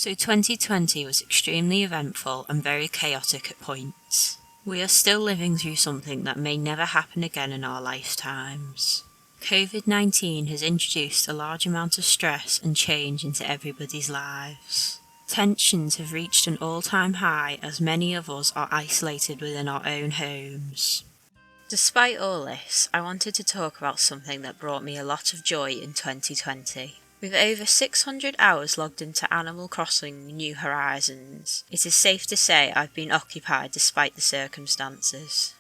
So 2020 was extremely eventful and very chaotic at points. We are still living through something that may never happen again in our lifetimes. COVID-19 has introduced a large amount of stress and change into everybody's lives. Tensions have reached an all-time high as many of us are isolated within our own homes. Despite all this, I wanted to talk about something that brought me a lot of joy in 2020. With over 600 hours logged into Animal Crossing New Horizons, it is safe to say I've been occupied despite the circumstances.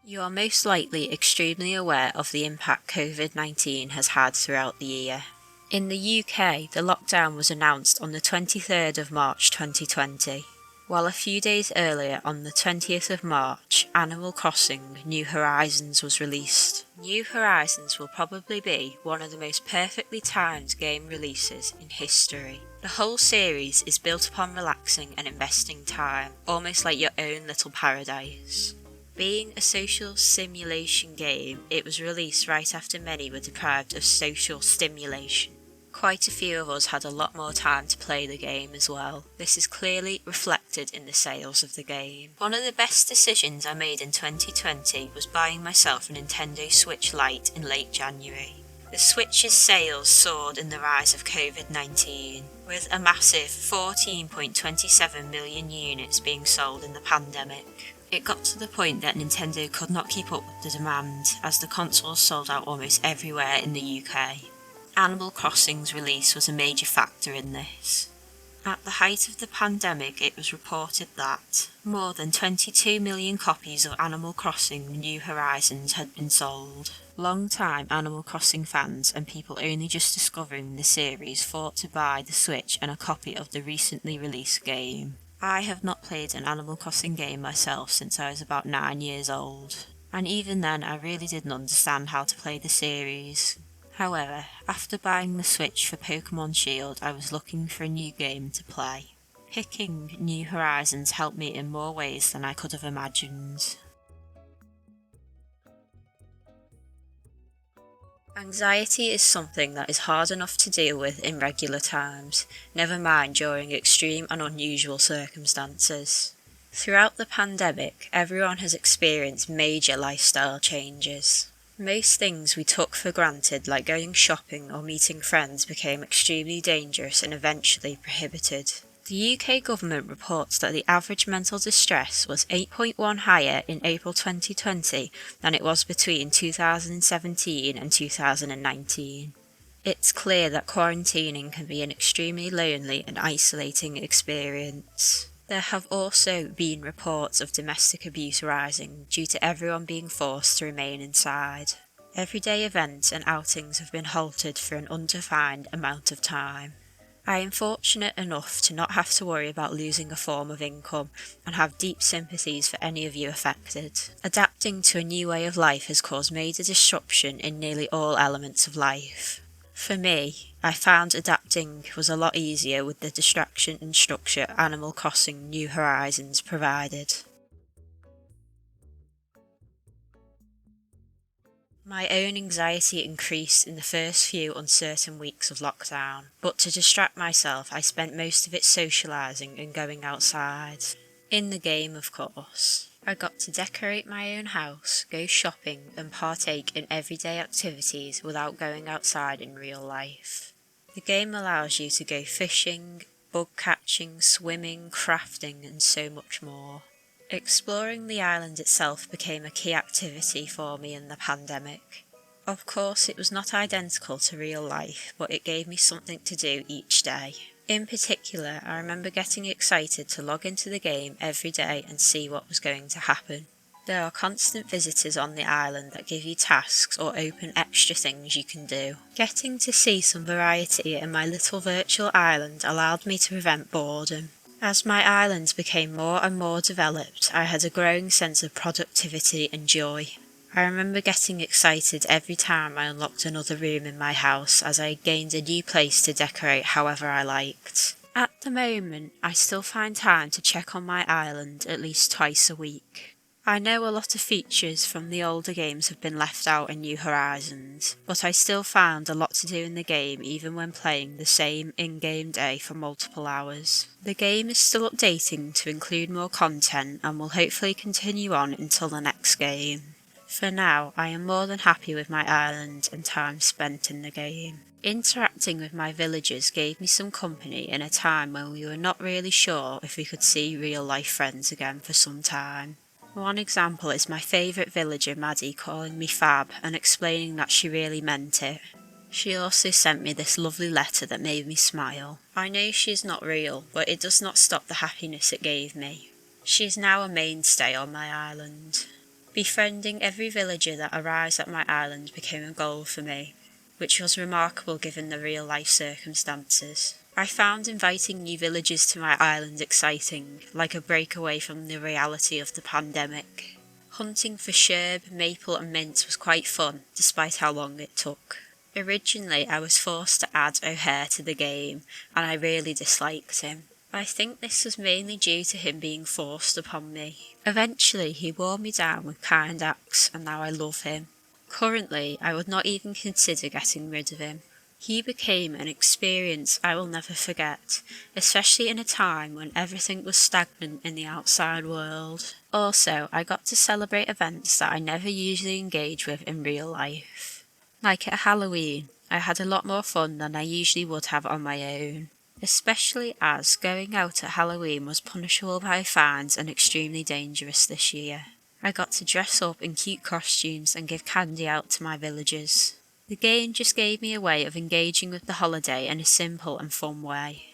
You are most likely extremely aware of the impact COVID-19 has had throughout the year. In the UK, the lockdown was announced on the 23rd of March 2020, while a few days earlier on the 20th of March, Animal Crossing New Horizons was released. New Horizons will probably be one of the most perfectly timed game releases in history. The whole series is built upon relaxing and investing time, almost like your own little paradise. Being a social simulation game, it was released right after many were deprived of social stimulation. Quite a few of us had a lot more time to play the game as well. This is clearly reflected in the sales of the game. One of the best decisions I made in 2020 was buying myself a Nintendo Switch Lite in late January. The Switch's sales soared in the rise of COVID-19, with a massive 14.27 million units being sold in the pandemic. It got to the point that Nintendo could not keep up with the demand, as the consoles sold out almost everywhere in the UK. Animal Crossing's release was a major factor in this. At the height of the pandemic, it was reported that more than 22 million copies of Animal Crossing New Horizons had been sold. Long-time Animal Crossing fans and people only just discovering the series fought to buy the Switch and a copy of the recently released game. I have not played an Animal Crossing game myself since I was about 9 years old, and even then I really didn't understand how to play the series. However, after buying the Switch for Pokemon Shield, I was looking for a new game to play. Picking New Horizons helped me in more ways than I could have imagined. Anxiety is something that is hard enough to deal with in regular times, never mind during extreme and unusual circumstances. Throughout the pandemic, everyone has experienced major lifestyle changes. Most things we took for granted, like going shopping or meeting friends, became extremely dangerous and eventually prohibited. The UK government reports that the average mental distress was 8.1 higher in April 2020 than it was between 2017 and 2019. It's clear that quarantining can be an extremely lonely and isolating experience. There have also been reports of domestic abuse rising due to everyone being forced to remain inside. Everyday events and outings have been halted for an undefined amount of time. I am fortunate enough to not have to worry about losing a form of income and have deep sympathies for any of you affected. Adapting to a new way of life has caused major disruption in nearly all elements of life. For me, I found adapting was a lot easier with the distraction and structure Animal Crossing New Horizons provided. My own anxiety increased in the first few uncertain weeks of lockdown, but to distract myself I spent most of it socialising and going outside. In the game, of course. I got to decorate my own house, go shopping and partake in everyday activities without going outside in real life. The game allows you to go fishing, bug catching, swimming, crafting and so much more. Exploring the island itself became a key activity for me in the pandemic. Of course, it was not identical to real life, but it gave me something to do each day. In particular, I remember getting excited to log into the game every day and see what was going to happen. There are constant visitors on the island that give you tasks or open extra things you can do. Getting to see some variety in my little virtual island allowed me to prevent boredom. As my islands became more and more developed, I had a growing sense of productivity and joy. I remember getting excited every time I unlocked another room in my house as I gained a new place to decorate however I liked. At the moment, I still find time to check on my island at least twice a week. I know a lot of features from the older games have been left out in New Horizons, but I still found a lot to do in the game even when playing the same in-game day for multiple hours. The game is still updating to include more content and will hopefully continue on until the next game. For now, I am more than happy with my island and time spent in the game. Interacting with my villagers gave me some company in a time when we were not really sure if we could see real life friends again for some time. One example is my favourite villager Maddie calling me Fab and explaining that she really meant it. She also sent me this lovely letter that made me smile. I know she is not real, but it does not stop the happiness it gave me. She is now a mainstay on my island. Befriending every villager that arrives at my island became a goal for me, which was remarkable given the real life circumstances. I found inviting new villagers to my island exciting, like a break away from the reality of the pandemic. Hunting for sherb, maple and mint was quite fun, despite how long it took. Originally I was forced to add O'Hare to the game, and I really disliked him. I think this was mainly due to him being forced upon me. Eventually he wore me down with kind acts, and now I love him. Currently, I would not even consider getting rid of him. He became an experience I will never forget, especially in a time when everything was stagnant in the outside world. Also, I got to celebrate events that I never usually engage with in real life. Like at Halloween, I had a lot more fun than I usually would have on my own, especially as going out at Halloween was punishable by fines and extremely dangerous this year. I got to dress up in cute costumes and give candy out to my villagers. The game just gave me a way of engaging with the holiday in a simple and fun way.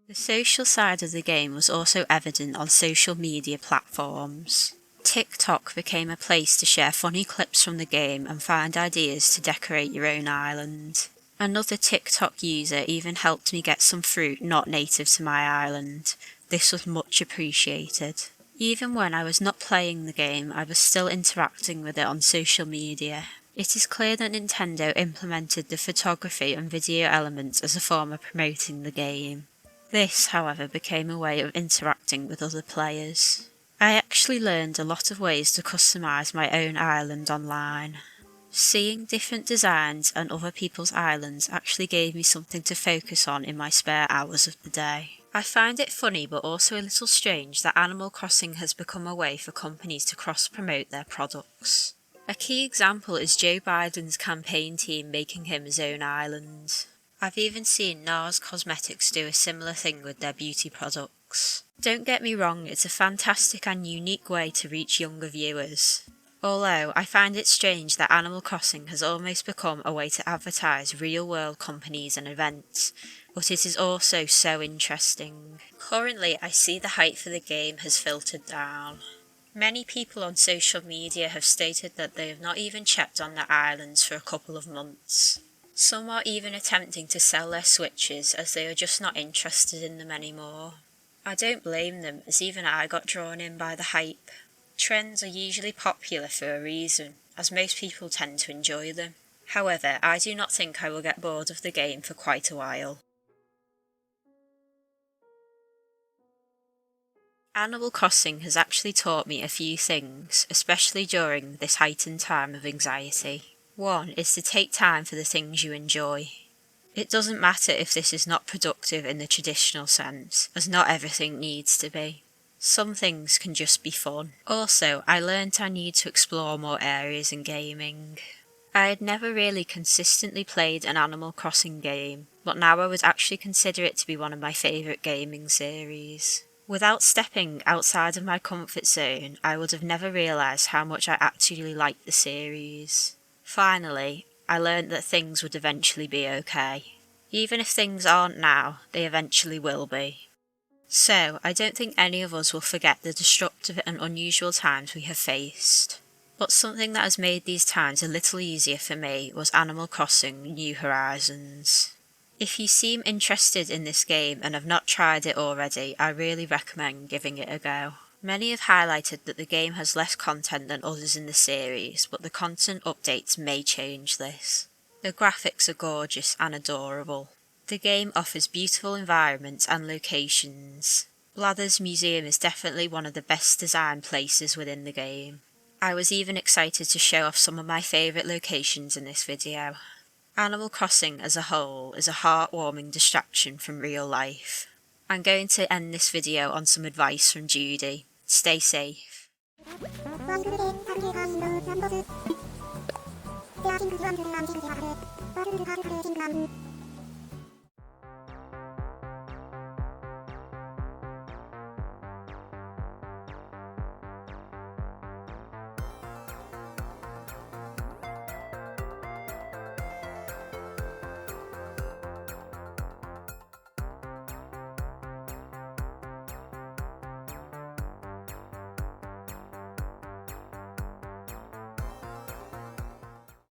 The social side of the game was also evident on social media platforms. TikTok became a place to share funny clips from the game and find ideas to decorate your own island. Another TikTok user even helped me get some fruit not native to my island. This was much appreciated. Even when I was not playing the game, I was still interacting with it on social media. It is clear that Nintendo implemented the photography and video elements as a form of promoting the game. This, however, became a way of interacting with other players. I actually learned a lot of ways to customise my own island online. Seeing different designs and other people's islands actually gave me something to focus on in my spare hours of the day. I find it funny but also a little strange that Animal Crossing has become a way for companies to cross-promote their products. A key example is Joe Biden's campaign team making him his own island. I've even seen NARS Cosmetics do a similar thing with their beauty products. Don't get me wrong, it's a fantastic and unique way to reach younger viewers. Although I find it strange that Animal Crossing has almost become a way to advertise real-world companies and events, but it is also so interesting. Currently, I see the hype for the game has filtered down. Many people on social media have stated that they have not even checked on their islands for a couple of months. Some are even attempting to sell their Switches as they are just not interested in them anymore. I don't blame them, as even I got drawn in by the hype. Trends are usually popular for a reason, as most people tend to enjoy them. However, I do not think I will get bored of the game for quite a while. Animal Crossing has actually taught me a few things, especially during this heightened time of anxiety. One is to take time for the things you enjoy. It doesn't matter if this is not productive in the traditional sense, as not everything needs to be. Some things can just be fun. Also, I learnt I need to explore more areas in gaming. I had never really consistently played an Animal Crossing game, but now I would actually consider it to be one of my favourite gaming series. Without stepping outside of my comfort zone, I would have never realised how much I actually liked the series. Finally, I learnt that things would eventually be okay. Even if things aren't now, they eventually will be. So, I don't think any of us will forget the destructive and unusual times we have faced. But something that has made these times a little easier for me was Animal Crossing New Horizons. If you seem interested in this game and have not tried it already, I really recommend giving it a go. Many have highlighted that the game has less content than others in the series, but the content updates may change this. The graphics are gorgeous and adorable. The game offers beautiful environments and locations. Blather's Museum is definitely one of the best designed places within the game. I was even excited to show off some of my favourite locations in this video. Animal Crossing as a whole is a heartwarming distraction from real life. I'm going to end this video on some advice from Judy. Stay safe.